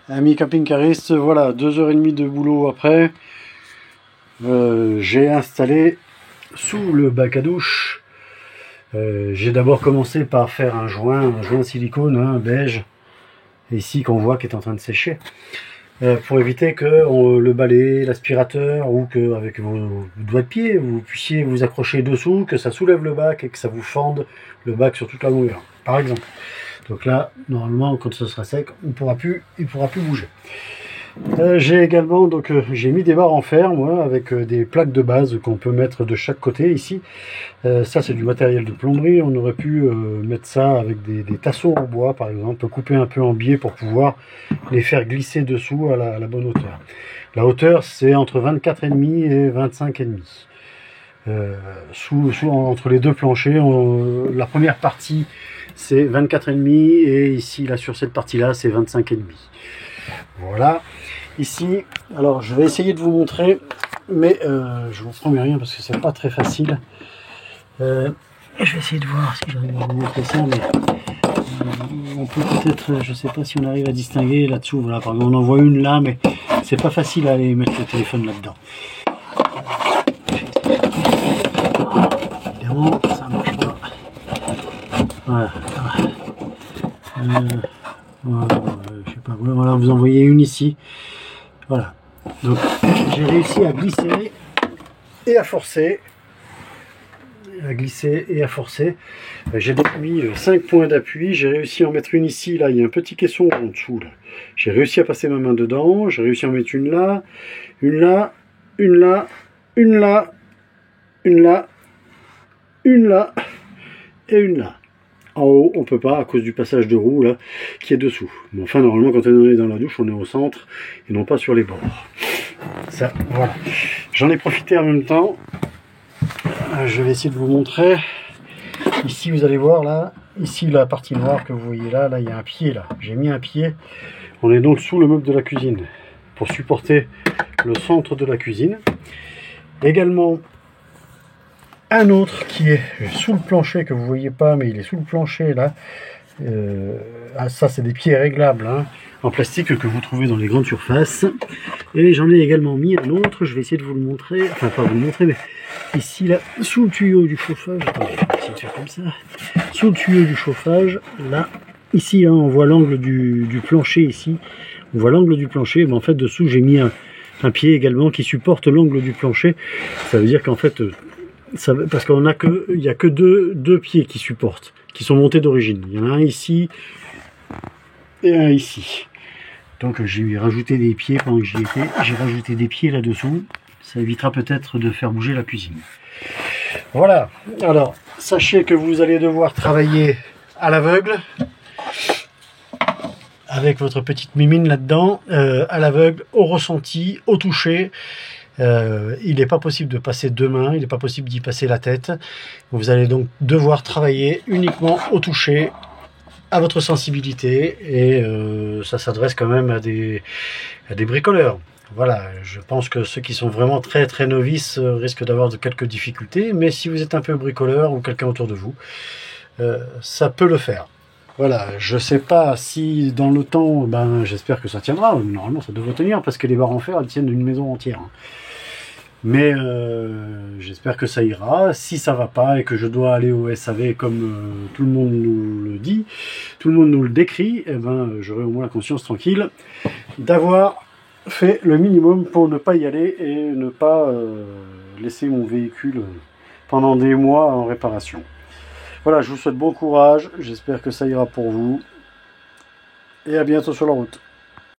Amis camping-caristes, voilà, 2h30 de boulot après, j'ai installé sous le bac à douche. J'ai d'abord commencé par faire un joint silicone, beige, ici qu'on voit qui est en train de sécher, pour éviter que le balai, l'aspirateur ou que avec vos doigts de pied vous puissiez vous accrocher dessous, que ça soulève le bac et que ça vous fende le bac sur toute la longueur, par exemple. Donc là, normalement, quand ce sera sec, il pourra plus bouger. J'ai également j'ai mis des barres en fer, moi, avec des plaques de base qu'on peut mettre de chaque côté ici. Ça, c'est du matériel de plomberie. On aurait pu mettre ça avec des tasseaux en bois, par exemple, couper un peu en biais pour pouvoir les faire glisser dessous à la bonne hauteur. La hauteur, c'est entre 24,5 et 25,5. Entre les deux planchers, la première partie c'est 24,5 et ici là sur cette partie là c'est 25,5. Voilà, ici, alors je vais essayer de vous montrer, mais je vous promets rien parce que c'est pas très facile. Je vais essayer de voir si j'arrive à vous montrer ça, mais on peut peut-être, je sais pas si on arrive à distinguer là-dessous. Voilà, par exemple on en voit une là, mais c'est pas facile à aller mettre le téléphone là-dedans. Évidemment, ça marche pas. Voilà. Je sais pas, voilà, vous en voyez une ici. Voilà. Donc j'ai réussi à glisser et à forcer. J'ai donc mis 5 points d'appui. J'ai réussi à en mettre une ici. Là, il y a un petit caisson en dessous. J'ai réussi à passer ma main dedans. J'ai réussi à en mettre une là, une là, une là, une là, une là, une là et une là. En haut, on peut pas à cause du passage de roue là qui est dessous. Mais enfin, normalement, quand on est dans la douche, on est au centre et non pas sur les bords. Ça, voilà. J'en ai profité en même temps. Je vais essayer de vous montrer. Ici, vous allez voir là, ici la partie noire que vous voyez là, il y a un pied là. J'ai mis un pied. On est donc sous le meuble de la cuisine pour supporter le centre de la cuisine. Également, un autre qui est sous le plancher que vous voyez pas, mais il est sous le plancher là. Ça c'est des pieds réglables en plastique que vous trouvez dans les grandes surfaces. Et j'en ai également mis un autre, je vais essayer de vous le montrer, enfin pas vous le montrer, mais ici là, sous le tuyau du chauffage, attendez, je vais essayer de faire comme ça, sous le tuyau du chauffage, là, ici on voit l'angle du plancher ici, on voit l'angle du plancher, mais en fait dessous j'ai mis un pied également qui supporte l'angle du plancher. Ça veut dire qu'en fait parce qu'il n'y a que deux pieds qui supportent, qui sont montés d'origine. Il y en a un ici et un ici. Donc j'ai rajouté des pieds pendant que j'y étais. J'ai rajouté des pieds là-dessous. Ça évitera peut-être de faire bouger la cuisine. Voilà. Alors, sachez que vous allez devoir travailler à l'aveugle. Avec votre petite mimine là-dedans. À l'aveugle, au ressenti, au toucher. Il n'est pas possible de passer deux mains, il n'est pas possible d'y passer la tête. Vous allez donc devoir travailler uniquement au toucher, à votre sensibilité, et ça s'adresse quand même à des bricoleurs. Voilà, je pense que ceux qui sont vraiment très très novices risquent d'avoir quelques difficultés, mais si vous êtes un peu bricoleur ou quelqu'un autour de vous, ça peut le faire. Voilà, je sais pas si dans le temps, j'espère que ça tiendra. Normalement, ça devrait tenir parce que les barres en fer, elles tiennent une maison entière. Mais j'espère que ça ira. Si ça va pas et que je dois aller au SAV comme tout le monde nous le dit, tout le monde nous le décrit, j'aurai au moins la conscience tranquille d'avoir fait le minimum pour ne pas y aller et ne pas laisser mon véhicule pendant des mois en réparation. Voilà, je vous souhaite bon courage, j'espère que ça ira pour vous, et à bientôt sur la route.